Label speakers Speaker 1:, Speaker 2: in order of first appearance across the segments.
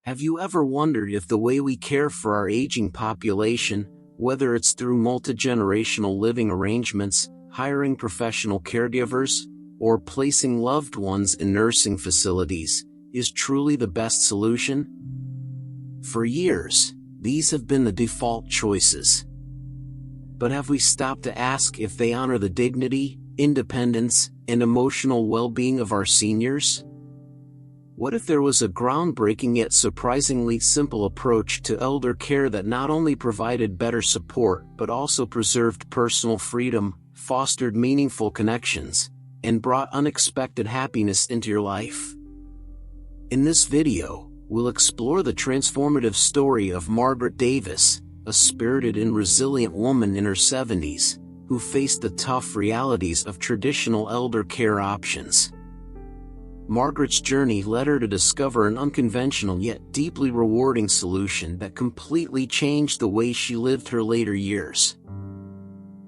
Speaker 1: Have you ever wondered if the way we care for our aging population, whether it's through multi-generational living arrangements, hiring professional caregivers, or placing loved ones in nursing facilities, is truly the best solution? For years, these have been the default choices. But have we stopped to ask if they honor the dignity, independence, and emotional well-being of our seniors? What if there was a groundbreaking yet surprisingly simple approach to elder care that not only provided better support but also preserved personal freedom, fostered meaningful connections, and brought unexpected happiness into your life? In this video, we'll explore the transformative story of Margaret Davis, a spirited and resilient woman in her 70s, who faced the tough realities of traditional elder care options. Margaret's journey led her to discover an unconventional yet deeply rewarding solution that completely changed the way she lived her later years.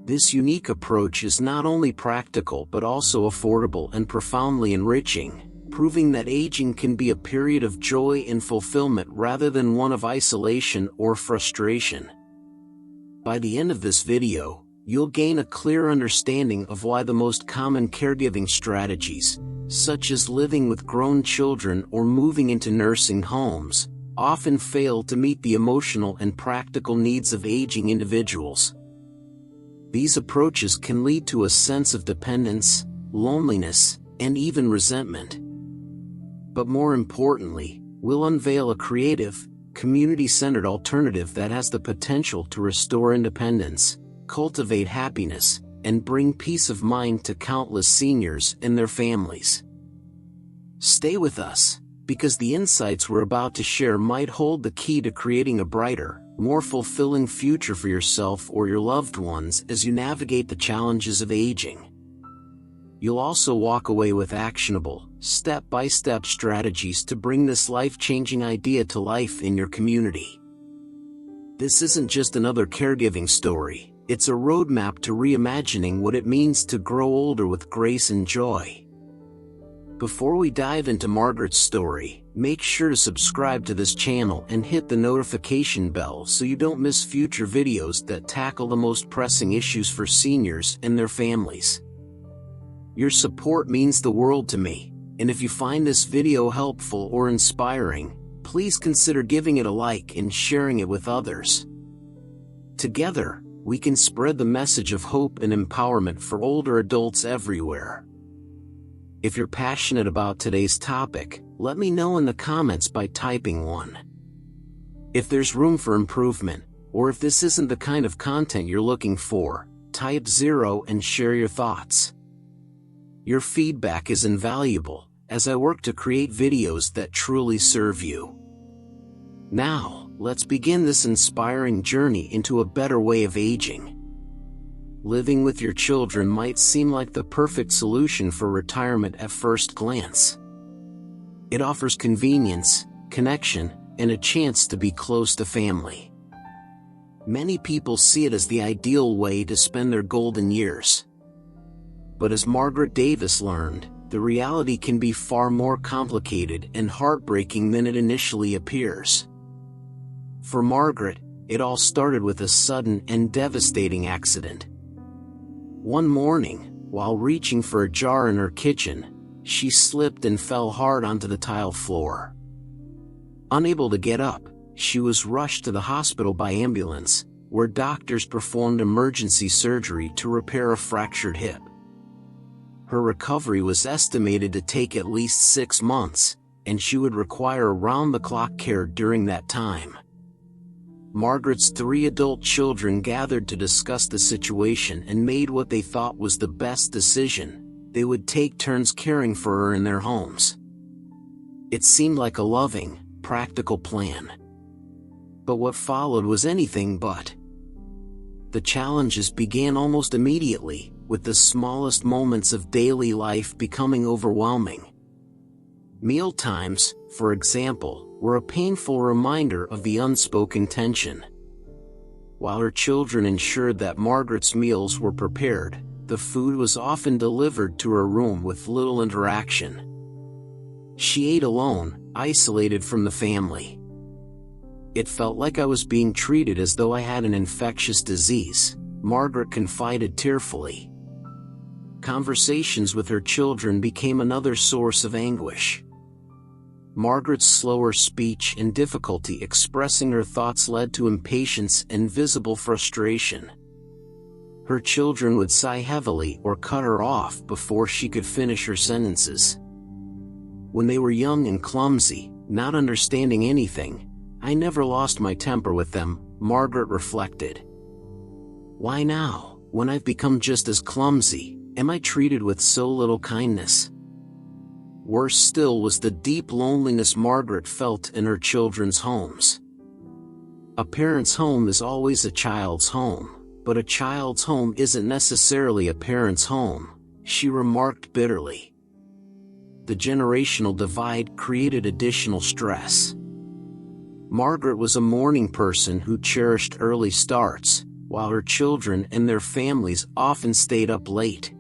Speaker 1: This unique approach is not only practical but also affordable and profoundly enriching, proving that aging can be a period of joy and fulfillment rather than one of isolation or frustration. By the end of this video, you'll gain a clear understanding of why the most common caregiving strategies, such as living with grown children or moving into nursing homes, often fail to meet the emotional and practical needs of aging individuals. These approaches can lead to a sense of dependence, loneliness, and even resentment. But more importantly, we'll unveil a creative, community-centered alternative that has the potential to restore independence, cultivate happiness, and bring peace of mind to countless seniors and their families. Stay with us, because the insights we're about to share might hold the key to creating a brighter, more fulfilling future for yourself or your loved ones as you navigate the challenges of aging. You'll also walk away with actionable, step-by-step strategies to bring this life-changing idea to life in your community. This isn't just another caregiving story. It's a roadmap to reimagining what it means to grow older with grace and joy. Before we dive into Margaret's story, make sure to subscribe to this channel and hit the notification bell so you don't miss future videos that tackle the most pressing issues for seniors and their families. Your support means the world to me, and if you find this video helpful or inspiring, please consider giving it a like and sharing it with others. Together, we can spread the message of hope and empowerment for older adults everywhere. If you're passionate about today's topic, let me know in the comments by typing 1. If there's room for improvement, or if this isn't the kind of content you're looking for, type 0 and share your thoughts. Your feedback is invaluable, as I work to create videos that truly serve you. Now, let's begin this inspiring journey into a better way of aging. Living with your children might seem like the perfect solution for retirement at first glance. It offers convenience, connection, and a chance to be close to family. Many people see it as the ideal way to spend their golden years. But as Margaret Davis learned, the reality can be far more complicated and heartbreaking than it initially appears. For Margaret, it all started with a sudden and devastating accident. One morning, while reaching for a jar in her kitchen, she slipped and fell hard onto the tile floor. Unable to get up, she was rushed to the hospital by ambulance, where doctors performed emergency surgery to repair a fractured hip. Her recovery was estimated to take at least 6 months, and she would require around-the-clock care during that time. Margaret's 3 adult children gathered to discuss the situation and made what they thought was the best decision: they would take turns caring for her in their homes. It seemed like a loving, practical plan. But what followed was anything but. The challenges began almost immediately, with the smallest moments of daily life becoming overwhelming. Meal times, for example, were a painful reminder of the unspoken tension. While her children ensured that Margaret's meals were prepared, the food was often delivered to her room with little interaction. She ate alone, isolated from the family. It felt like I was being treated as though I had an infectious disease, Margaret confided tearfully. Conversations with her children became another source of anguish. Margaret's slower speech and difficulty expressing her thoughts led to impatience and visible frustration. Her children would sigh heavily or cut her off before she could finish her sentences. When they were young and clumsy, not understanding anything, I never lost my temper with them, Margaret reflected. Why now, when I've become just as clumsy, am I treated with so little kindness? Worse still was the deep loneliness Margaret felt in her children's homes. A parent's home is always a child's home, but a child's home isn't necessarily a parent's home, she remarked bitterly. The generational divide created additional stress. Margaret was a morning person who cherished early starts, while her children and their families often stayed up late.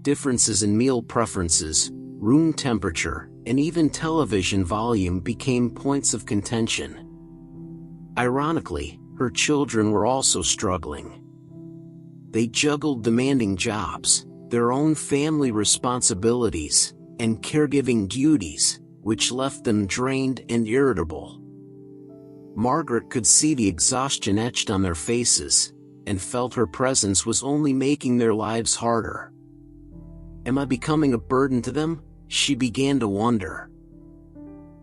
Speaker 1: Differences in meal preferences, room temperature, and even television volume became points of contention. Ironically, her children were also struggling. They juggled demanding jobs, their own family responsibilities, and caregiving duties, which left them drained and irritable. Margaret could see the exhaustion etched on their faces, and felt her presence was only making their lives harder. Am I becoming a burden to them? She began to wonder.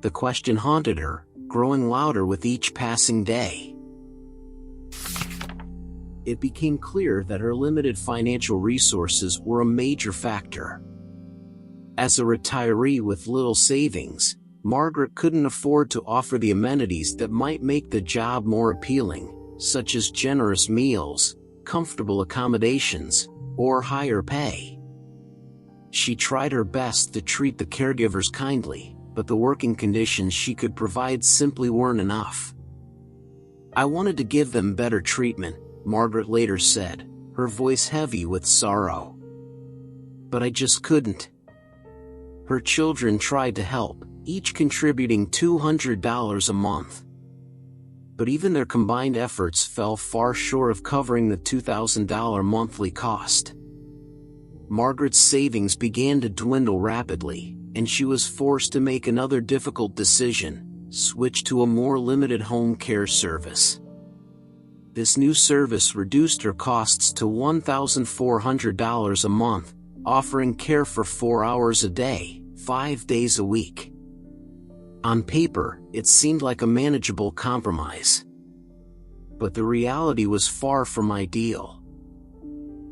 Speaker 1: The question haunted her, growing louder with each passing day. It became clear that her limited financial resources were a major factor. As a retiree with little savings, Margaret couldn't afford to offer the amenities that might make the job more appealing, such as generous meals, comfortable accommodations, or higher pay. She tried her best to treat the caregivers kindly, but the working conditions she could provide simply weren't enough. I wanted to give them better treatment, Margaret later said, her voice heavy with sorrow. But I just couldn't. Her children tried to help, each contributing $200 a month. But even their combined efforts fell far short of covering the $2,000 monthly cost. Margaret's savings began to dwindle rapidly, and she was forced to make another difficult decision: switch to a more limited home care service. This new service reduced her costs to $1,400 a month, offering care for 4 hours a day, 5 days a week. On paper, it seemed like a manageable compromise. But the reality was far from ideal.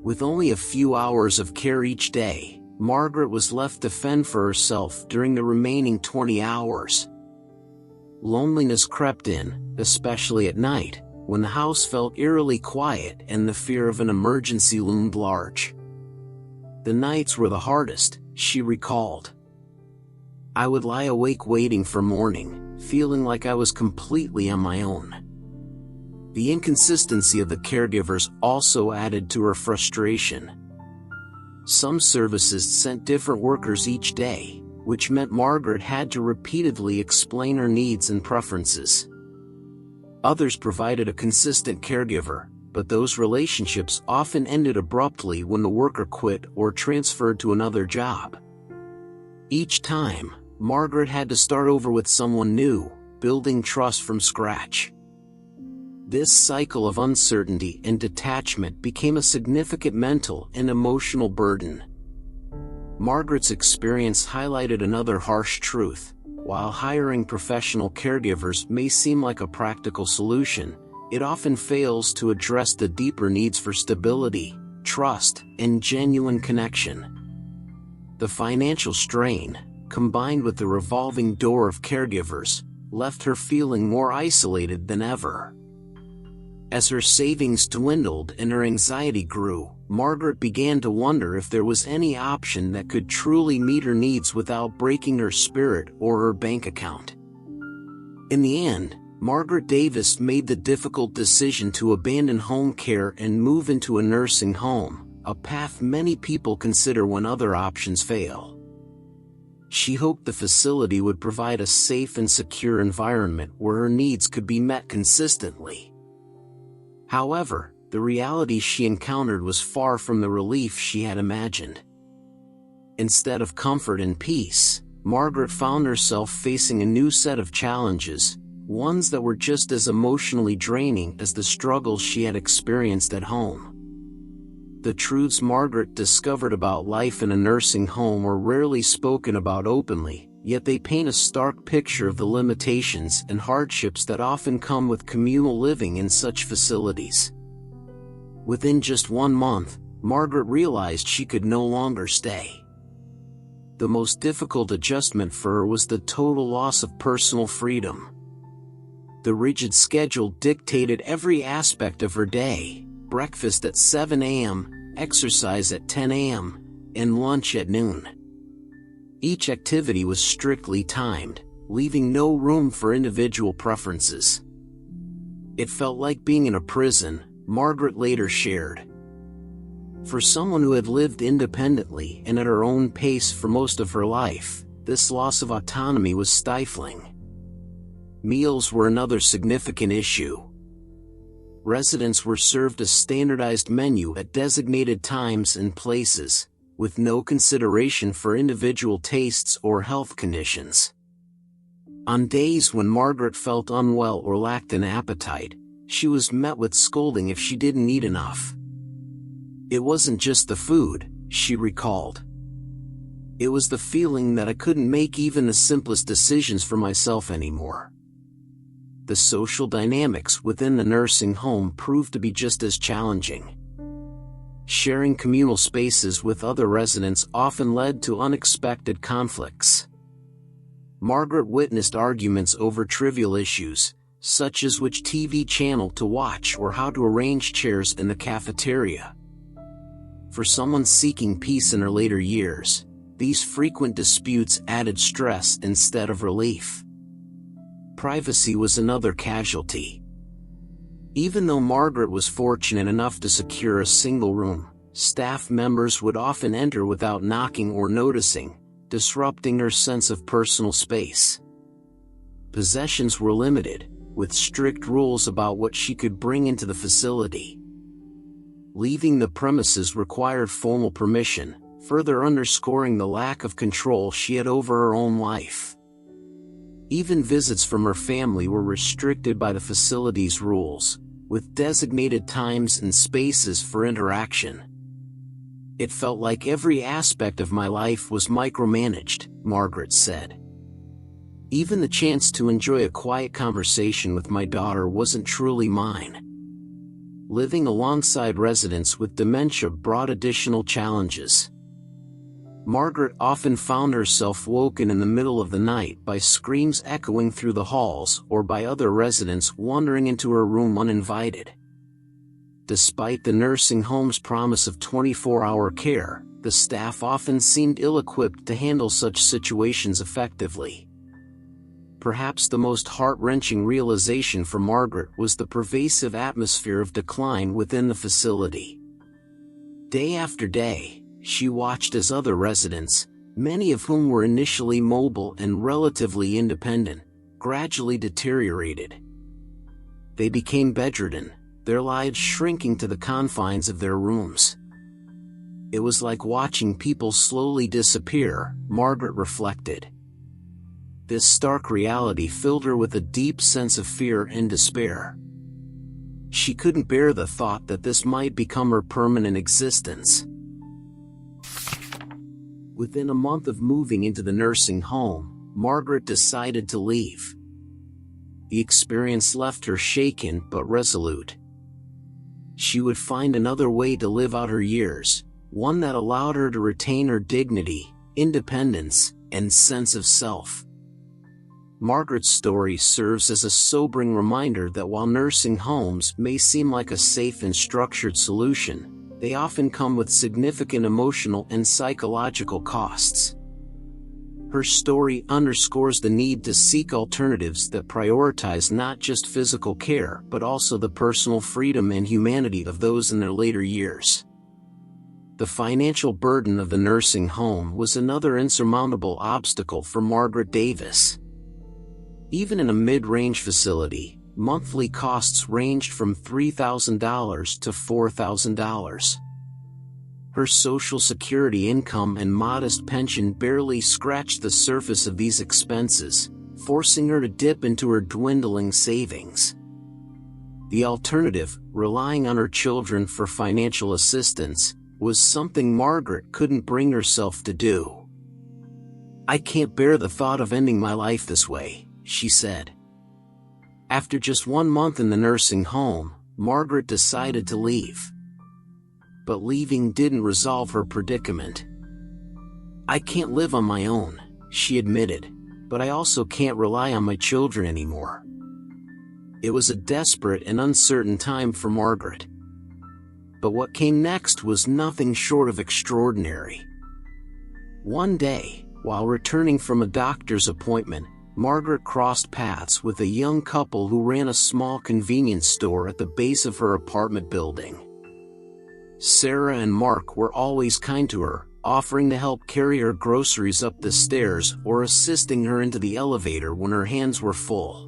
Speaker 1: With only a few hours of care each day, Margaret was left to fend for herself during the remaining 20 hours. Loneliness crept in, especially at night, when the house felt eerily quiet and the fear of an emergency loomed large. The nights were the hardest, she recalled. I would lie awake waiting for morning, feeling like I was completely on my own. The inconsistency of the caregivers also added to her frustration. Some services sent different workers each day, which meant Margaret had to repeatedly explain her needs and preferences. Others provided a consistent caregiver, but those relationships often ended abruptly when the worker quit or transferred to another job. Each time, Margaret had to start over with someone new, building trust from scratch. This cycle of uncertainty and detachment became a significant mental and emotional burden. Margaret's experience highlighted another harsh truth: while hiring professional caregivers may seem like a practical solution, it often fails to address the deeper needs for stability, trust, and genuine connection. The financial strain, combined with the revolving door of caregivers, left her feeling more isolated than ever. As her savings dwindled and her anxiety grew, Margaret began to wonder if there was any option that could truly meet her needs without breaking her spirit or her bank account. In the end, Margaret Davis made the difficult decision to abandon home care and move into a nursing home, a path many people consider when other options fail. She hoped the facility would provide a safe and secure environment where her needs could be met consistently. However, the reality she encountered was far from the relief she had imagined. Instead of comfort and peace, Margaret found herself facing a new set of challenges, ones that were just as emotionally draining as the struggles she had experienced at home. The truths Margaret discovered about life in a nursing home were rarely spoken about openly, yet they paint a stark picture of the limitations and hardships that often come with communal living in such facilities. Within just 1 month, Margaret realized she could no longer stay. The most difficult adjustment for her was the total loss of personal freedom. The rigid schedule dictated every aspect of her day: breakfast at 7 a.m., exercise at 10 a.m., and lunch at noon. Each activity was strictly timed, leaving no room for individual preferences. It felt like being in a prison, Margaret later shared. For someone who had lived independently and at her own pace for most of her life, this loss of autonomy was stifling. Meals were another significant issue. Residents were served a standardized menu at designated times and places, with no consideration for individual tastes or health conditions. On days when Margaret felt unwell or lacked an appetite, she was met with scolding if she didn't eat enough. It wasn't just the food, she recalled. It was the feeling that I couldn't make even the simplest decisions for myself anymore. The social dynamics within the nursing home proved to be just as challenging. Sharing communal spaces with other residents often led to unexpected conflicts. Margaret witnessed arguments over trivial issues, such as which TV channel to watch or how to arrange chairs in the cafeteria. For someone seeking peace in her later years, these frequent disputes added stress instead of relief. Privacy was another casualty. Even though Margaret was fortunate enough to secure a single room, staff members would often enter without knocking or noticing, disrupting her sense of personal space. Possessions were limited, with strict rules about what she could bring into the facility. Leaving the premises required formal permission, further underscoring the lack of control she had over her own life. Even visits from her family were restricted by the facility's rules, with designated times and spaces for interaction. It felt like every aspect of my life was micromanaged, Margaret said. Even the chance to enjoy a quiet conversation with my daughter wasn't truly mine. Living alongside residents with dementia brought additional challenges. Margaret often found herself woken in the middle of the night by screams echoing through the halls or by other residents wandering into her room uninvited. Despite the nursing home's promise of 24-hour care, the staff often seemed ill-equipped to handle such situations effectively. Perhaps the most heart-wrenching realization for Margaret was the pervasive atmosphere of decline within the facility. Day after day, she watched as other residents, many of whom were initially mobile and relatively independent, gradually deteriorated. They became bedridden, their lives shrinking to the confines of their rooms. It was like watching people slowly disappear, Margaret reflected. This stark reality filled her with a deep sense of fear and despair. She couldn't bear the thought that this might become her permanent existence. Within a month of moving into the nursing home, Margaret decided to leave. The experience left her shaken but resolute. She would find another way to live out her years, one that allowed her to retain her dignity, independence, and sense of self. Margaret's story serves as a sobering reminder that while nursing homes may seem like a safe and structured solution, they often come with significant emotional and psychological costs. Her story underscores the need to seek alternatives that prioritize not just physical care but also the personal freedom and humanity of those in their later years. The financial burden of the nursing home was another insurmountable obstacle for Margaret Davis. Even in a mid-range facility, monthly costs ranged from $3,000 to $4,000. Her Social Security income and modest pension barely scratched the surface of these expenses, forcing her to dip into her dwindling savings. The alternative, relying on her children for financial assistance, was something Margaret couldn't bring herself to do. "I can't bear the thought of ending my life this way," she said. After just 1 month in the nursing home, Margaret decided to leave. But leaving didn't resolve her predicament. "I can't live on my own," she admitted, "but I also can't rely on my children anymore." It was a desperate and uncertain time for Margaret. But what came next was nothing short of extraordinary. One day, while returning from a doctor's appointment, Margaret crossed paths with a young couple who ran a small convenience store at the base of her apartment building. Sarah and Mark were always kind to her, offering to help carry her groceries up the stairs or assisting her into the elevator when her hands were full.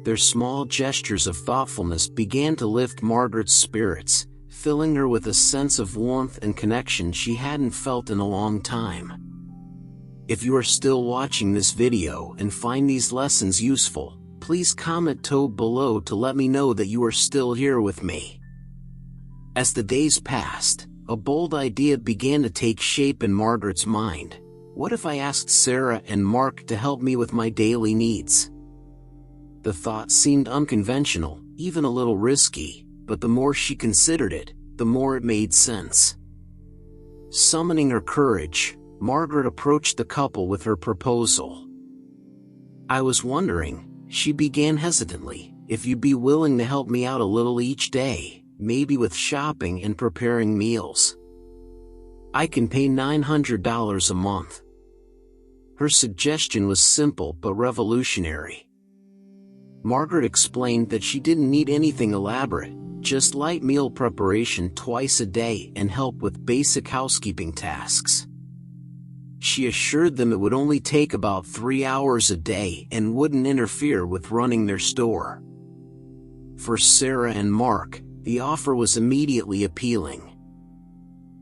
Speaker 1: Their small gestures of thoughtfulness began to lift Margaret's spirits, filling her with a sense of warmth and connection she hadn't felt in a long time. If you are still watching this video and find these lessons useful, please comment below to let me know that you are still here with me. As the days passed, a bold idea began to take shape in Margaret's mind. What if I asked Sarah and Mark to help me with my daily needs? The thought seemed unconventional, even a little risky, but the more she considered it, the more it made sense. Summoning her courage, Margaret approached the couple with her proposal. "I was wondering," she began hesitantly, "if you'd be willing to help me out a little each day, maybe with shopping and preparing meals. I can pay $900 a month." Her suggestion was simple but revolutionary. Margaret explained that she didn't need anything elaborate, just light meal preparation twice a day and help with basic housekeeping tasks. She assured them it would only take about 3 hours a day and wouldn't interfere with running their store. For Sarah and Mark, the offer was immediately appealing.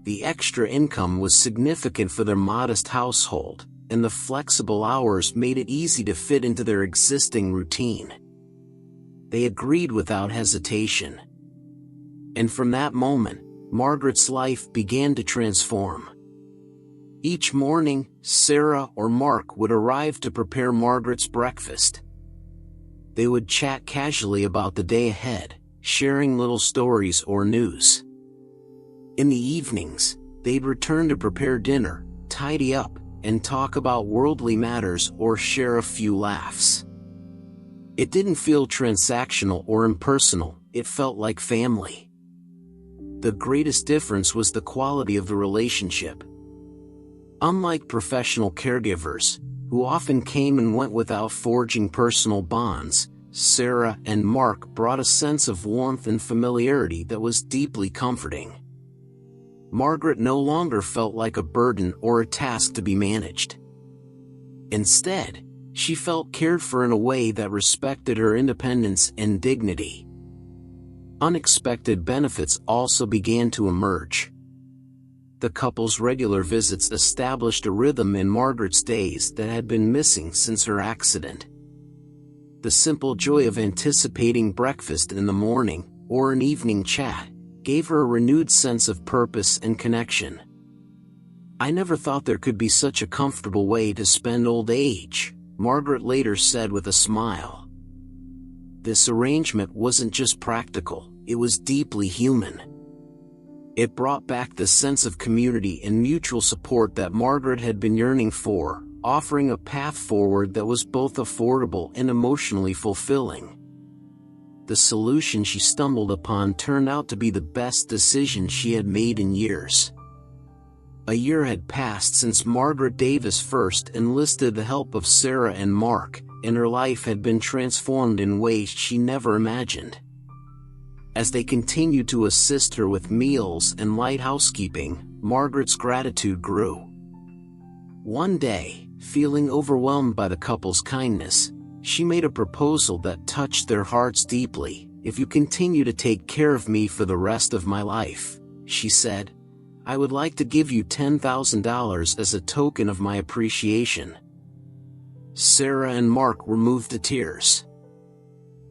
Speaker 1: The extra income was significant for their modest household, and the flexible hours made it easy to fit into their existing routine. They agreed without hesitation. And from that moment, Margaret's life began to transform. Each morning, Sarah or Mark would arrive to prepare Margaret's breakfast. They would chat casually about the day ahead, sharing little stories or news. In the evenings, they'd return to prepare dinner, tidy up, and talk about worldly matters or share a few laughs. It didn't feel transactional or impersonal, it felt like family. The greatest difference was the quality of the relationship. Unlike professional caregivers, who often came and went without forging personal bonds, Sarah and Mark brought a sense of warmth and familiarity that was deeply comforting. Margaret no longer felt like a burden or a task to be managed. Instead, she felt cared for in a way that respected her independence and dignity. Unexpected benefits also began to emerge. The couple's regular visits established a rhythm in Margaret's days that had been missing since her accident. The simple joy of anticipating breakfast in the morning, or an evening chat, gave her a renewed sense of purpose and connection. "I never thought there could be such a comfortable way to spend old age," Margaret later said with a smile. This arrangement wasn't just practical, it was deeply human. It brought back the sense of community and mutual support that Margaret had been yearning for, offering a path forward that was both affordable and emotionally fulfilling. The solution she stumbled upon turned out to be the best decision she had made in years. A year had passed since Margaret Davis first enlisted the help of Sarah and Mark, and her life had been transformed in ways she never imagined. As they continued to assist her with meals and light housekeeping, Margaret's gratitude grew. One day, feeling overwhelmed by the couple's kindness, she made a proposal that touched their hearts deeply. "If you continue to take care of me for the rest of my life," she said, "I would like to give you $10,000 as a token of my appreciation." Sarah and Mark were moved to tears.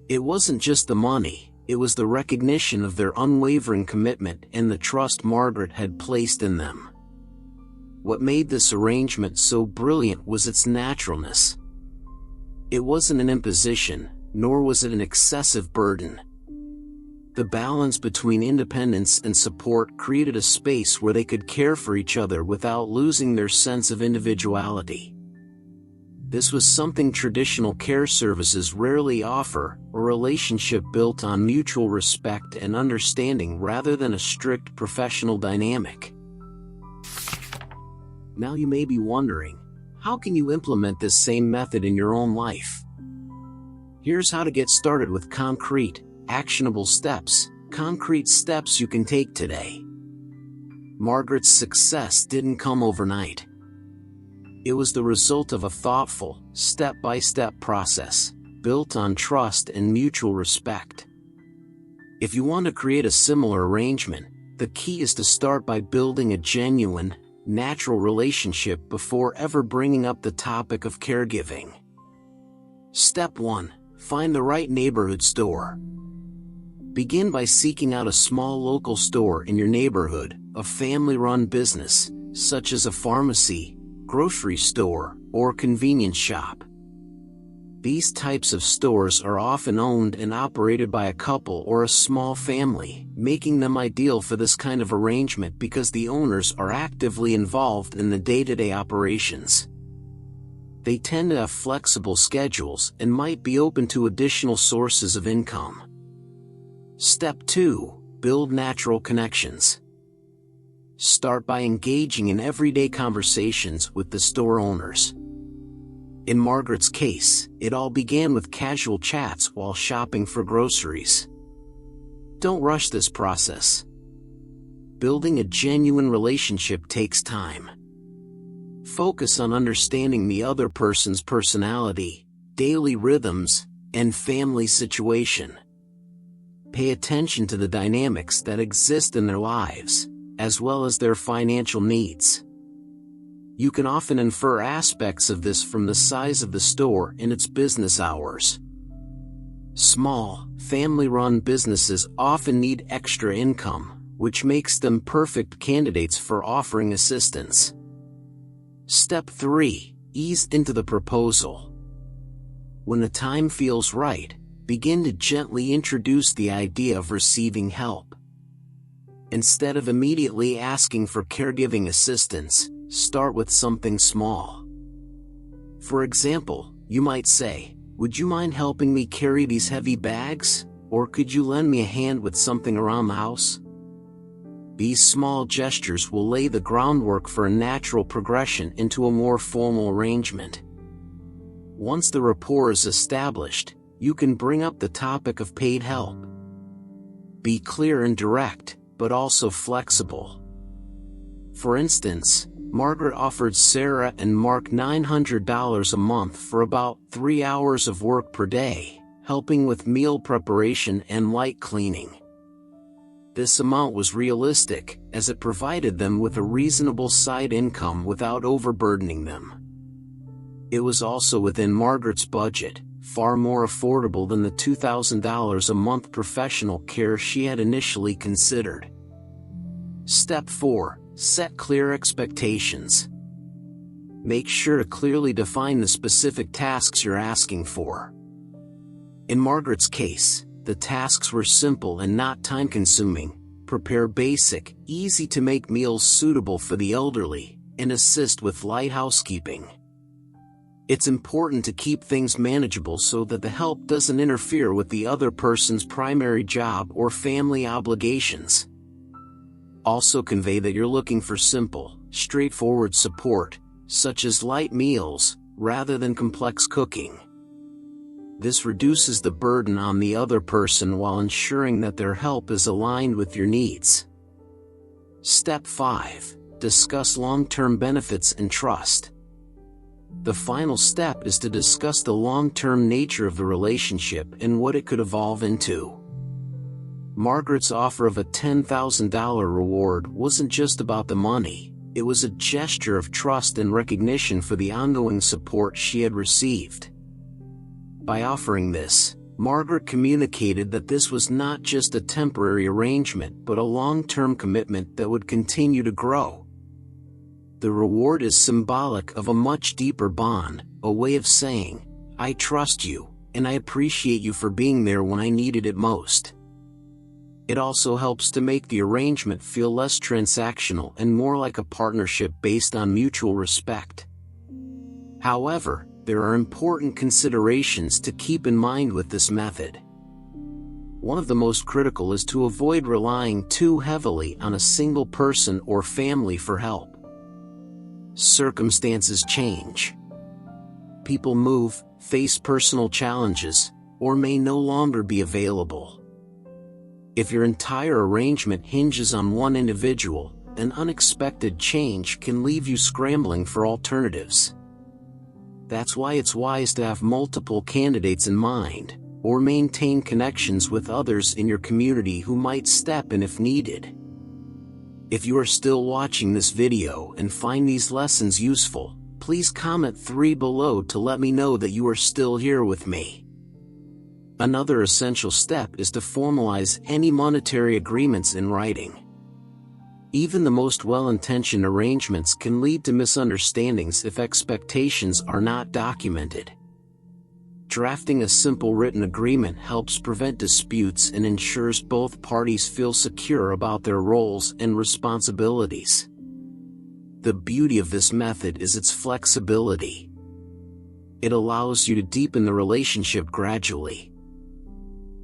Speaker 1: It wasn't just the money, it was the recognition of their unwavering commitment and the trust Margaret had placed in them. What made this arrangement so brilliant was its naturalness. It wasn't an imposition, nor was it an excessive burden. The balance between independence and support created a space where they could care for each other without losing their sense of individuality. This was something traditional care services rarely offer, a relationship built on mutual respect and understanding rather than a strict professional dynamic. Now you may be wondering, how can you implement this same method in your own life? Here's how to get started with concrete, actionable steps, concrete steps you can take today. Margaret's success didn't come overnight. It was the result of a thoughtful, step-by-step process, built on trust and mutual respect. If you want to create a similar arrangement, the key is to start by building a genuine, natural relationship before ever bringing up the topic of caregiving. Step 1. Find the right neighborhood store. Begin by seeking out a small local store in your neighborhood, a family-run business, such as a pharmacy, grocery store, or convenience shop. These types of stores are often owned and operated by a couple or a small family, making them ideal for this kind of arrangement because the owners are actively involved in the day-to-day operations. They tend to have flexible schedules and might be open to additional sources of income. Step 2. Build natural connections. Start by engaging in everyday conversations with the store owners. In Margaret's case, it all began with casual chats while shopping for groceries. Don't rush this process. Building a genuine relationship takes time. Focus on understanding the other person's personality, daily rhythms, and family situation. Pay attention to the dynamics that exist in their lives, as well as their financial needs. You can often infer aspects of this from the size of the store and its business hours. Small, family-run businesses often need extra income, which makes them perfect candidates for offering assistance. Step 3. Ease into the proposal. When the time feels right, begin to gently introduce the idea of receiving help. Instead of immediately asking for caregiving assistance, start with something small. For example, you might say, "Would you mind helping me carry these heavy bags? Or could you lend me a hand with something around the house?" These small gestures will lay the groundwork for a natural progression into a more formal arrangement. Once the rapport is established, you can bring up the topic of paid help. Be clear and direct, but also flexible. For instance, Margaret offered Sarah and Mark $900 a month for about 3 hours of work per day, helping with meal preparation and light cleaning. This amount was realistic, as it provided them with a reasonable side income without overburdening them. It was also within Margaret's budget, far more affordable than the $2,000 a month professional care she had initially considered. Step 4. Set clear expectations. Make sure to clearly define the specific tasks you're asking for. In Margaret's case, the tasks were simple and not time-consuming. Prepare basic, easy-to-make meals suitable for the elderly, and assist with light housekeeping. It's important to keep things manageable so that the help doesn't interfere with the other person's primary job or family obligations. Also convey that you're looking for simple, straightforward support, such as light meals, rather than complex cooking. This reduces the burden on the other person while ensuring that their help is aligned with your needs. Step 5. Discuss long-term benefits and trust. The final step is to discuss the long-term nature of the relationship and what it could evolve into. Margaret's offer of a $10,000 reward wasn't just about the money, it was a gesture of trust and recognition for the ongoing support she had received. By offering this, Margaret communicated that this was not just a temporary arrangement but a long-term commitment that would continue to grow. The reward is symbolic of a much deeper bond, a way of saying, "I trust you, and I appreciate you for being there when I needed it most." It also helps to make the arrangement feel less transactional and more like a partnership based on mutual respect. However, there are important considerations to keep in mind with this method. One of the most critical is to avoid relying too heavily on a single person or family for help. Circumstances change. People move, face personal challenges, or may no longer be available. If your entire arrangement hinges on one individual, an unexpected change can leave you scrambling for alternatives. That's why it's wise to have multiple candidates in mind, or maintain connections with others in your community who might step in if needed. If you are still watching this video and find these lessons useful, please comment 3 below to let me know that you are still here with me. Another essential step is to formalize any monetary agreements in writing. Even the most well-intentioned arrangements can lead to misunderstandings if expectations are not documented. Drafting a simple written agreement helps prevent disputes and ensures both parties feel secure about their roles and responsibilities. The beauty of this method is its flexibility. It allows you to deepen the relationship gradually.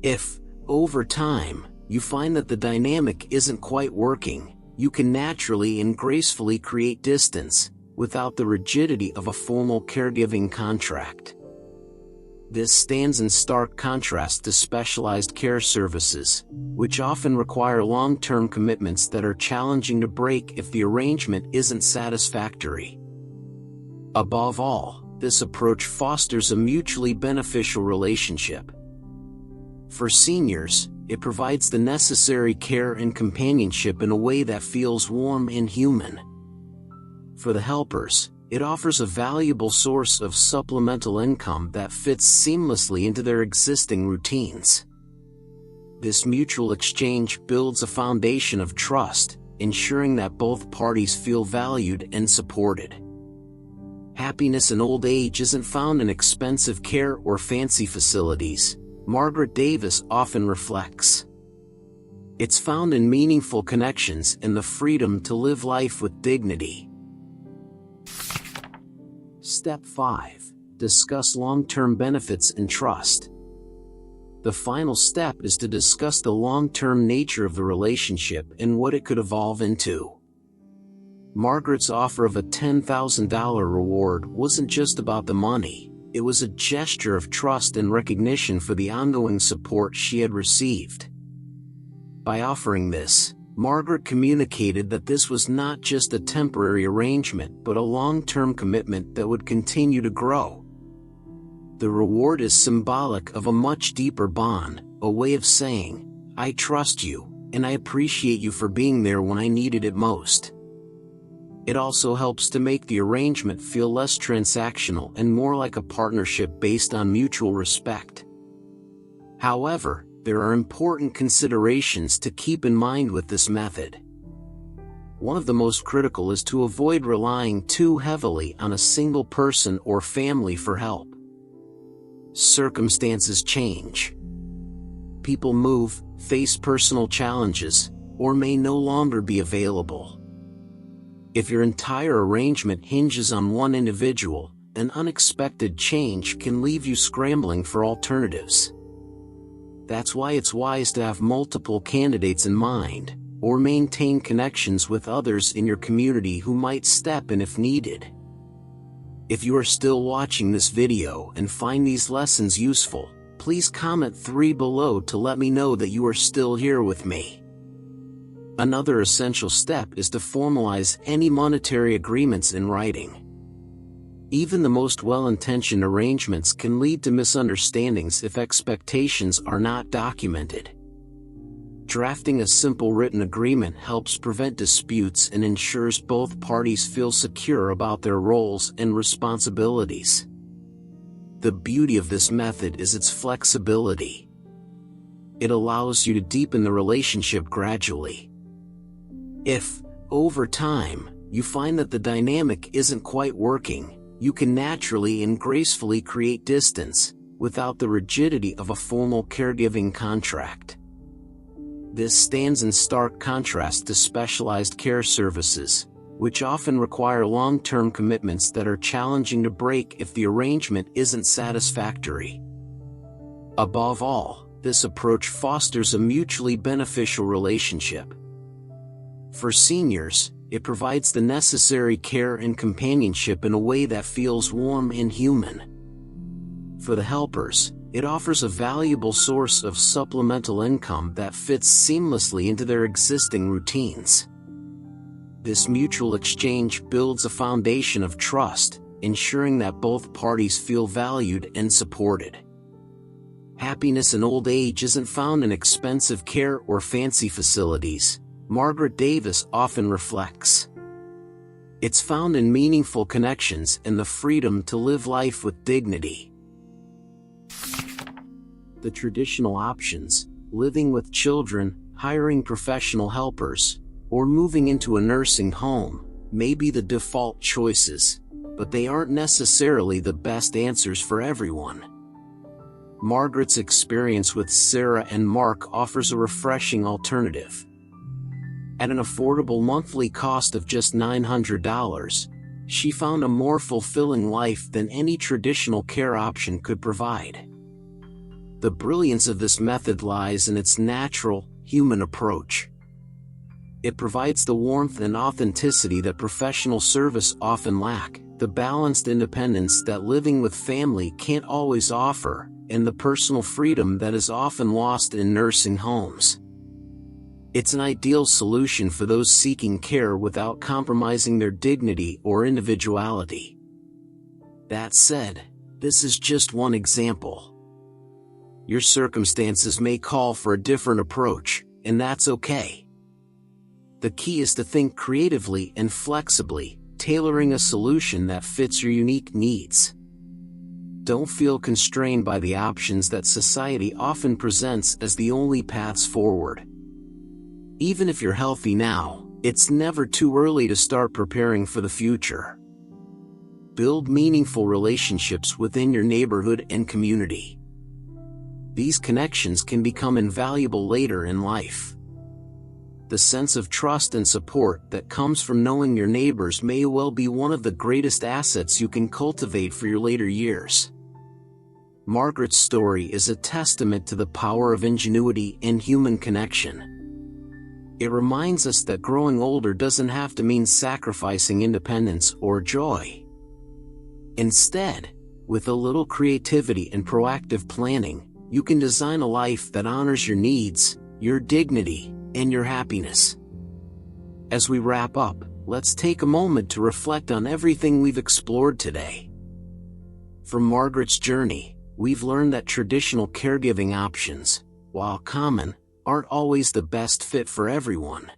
Speaker 1: If, over time, you find that the dynamic isn't quite working, you can naturally and gracefully create distance, without the rigidity of a formal caregiving contract. This stands in stark contrast to specialized care services, which often require long-term commitments that are challenging to break if the arrangement isn't satisfactory. Above all, this approach fosters a mutually beneficial relationship. For seniors, it provides the necessary care and companionship in a way that feels warm and human. For the helpers, it offers a valuable source of supplemental income that fits seamlessly into their existing routines. This mutual exchange builds a foundation of trust, ensuring that both parties feel valued and supported. Happiness in old age isn't found in expensive care or fancy facilities, Margaret Davis often reflects. It's found in meaningful connections and the freedom to live life with dignity. Step 5. Discuss long-term benefits and trust. The final step is to discuss the long-term nature of the relationship and what it could evolve into. Margaret's offer of a $10,000 reward wasn't just about the money. It was a gesture of trust and recognition for the ongoing support she had received. By offering this, Margaret communicated that this was not just a temporary arrangement but a long-term commitment that would continue to grow. The reward is symbolic of a much deeper bond, a way of saying, "I trust you, and I appreciate you for being there when I needed it most." It also helps to make the arrangement feel less transactional and more like a partnership based on mutual respect. However, there are important considerations to keep in mind with this method. One of the most critical is to avoid relying too heavily on a single person or family for help. Circumstances change. People move, face personal challenges, or may no longer be available. If your entire arrangement hinges on one individual, an unexpected change can leave you scrambling for alternatives. That's why it's wise to have multiple candidates in mind, or maintain connections with others in your community who might step in if needed. If you are still watching this video and find these lessons useful, please comment 3 below to let me know that you are still here with me. Another essential step is to formalize any monetary agreements in writing. Even the most well-intentioned arrangements can lead to misunderstandings if expectations are not documented. Drafting a simple written agreement helps prevent disputes and ensures both parties feel secure about their roles and responsibilities. The beauty of this method is its flexibility. It allows you to deepen the relationship gradually. If, over time, you find that the dynamic isn't quite working, you can naturally and gracefully create distance, without the rigidity of a formal caregiving contract. This stands in stark contrast to specialized care services, which often require long-term commitments that are challenging to break if the arrangement isn't satisfactory. Above all, this approach fosters a mutually beneficial relationship. For seniors, it provides the necessary care and companionship in a way that feels warm and human. For the helpers, it offers a valuable source of supplemental income that fits seamlessly into their existing routines. This mutual exchange builds a foundation of trust, ensuring that both parties feel valued and supported. Happiness in old age isn't found in expensive care or fancy facilities, Margaret Davis often reflects. It's found in meaningful connections and the freedom to live life with dignity. The traditional options, living with children, hiring professional helpers, or moving into a nursing home, may be the default choices, but they aren't necessarily the best answers for everyone. Margaret's experience with Sarah and Mark offers a refreshing alternative. At an affordable monthly cost of just $900, she found a more fulfilling life than any traditional care option could provide. The brilliance of this method lies in its natural, human approach. It provides the warmth and authenticity that professional service often lack, the balanced independence that living with family can't always offer, and the personal freedom that is often lost in nursing homes. It's an ideal solution for those seeking care without compromising their dignity or individuality. That said, this is just one example. Your circumstances may call for a different approach, and that's okay. The key is to think creatively and flexibly, tailoring a solution that fits your unique needs. Don't feel constrained by the options that society often presents as the only paths forward. Even if you're healthy now, it's never too early to start preparing for the future. Build meaningful relationships within your neighborhood and community. These connections can become invaluable later in life. The sense of trust and support that comes from knowing your neighbors may well be one of the greatest assets you can cultivate for your later years. Margaret's story is a testament to the power of ingenuity and human connection. It reminds us that growing older doesn't have to mean sacrificing independence or joy. Instead, with a little creativity and proactive planning, you can design a life that honors your needs, your dignity, and your happiness. As we wrap up, let's take a moment to reflect on everything we've explored today. From Margaret's journey, we've learned that traditional caregiving options, while common, aren't always the best fit for everyone.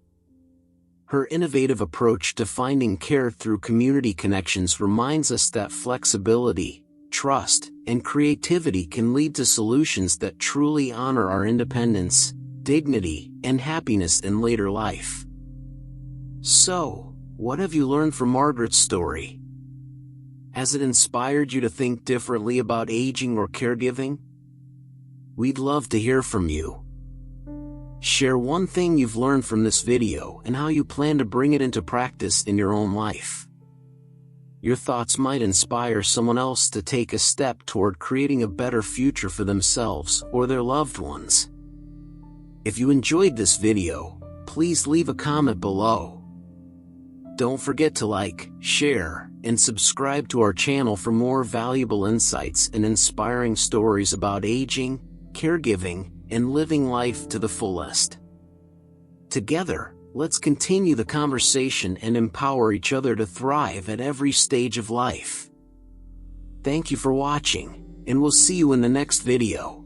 Speaker 1: Her innovative approach to finding care through community connections reminds us that flexibility, trust, and creativity can lead to solutions that truly honor our independence, dignity, and happiness in later life. So, what have you learned from Margaret's story? Has it inspired you to think differently about aging or caregiving? We'd love to hear from you. Share one thing you've learned from this video and how you plan to bring it into practice in your own life. Your thoughts might inspire someone else to take a step toward creating a better future for themselves or their loved ones. If you enjoyed this video, please leave a comment below. Don't forget to like, share, and subscribe to our channel for more valuable insights and inspiring stories about aging, caregiving, and living life to the fullest. Together, let's continue the conversation and empower each other to thrive at every stage of life. Thank you for watching, and we'll see you in the next video.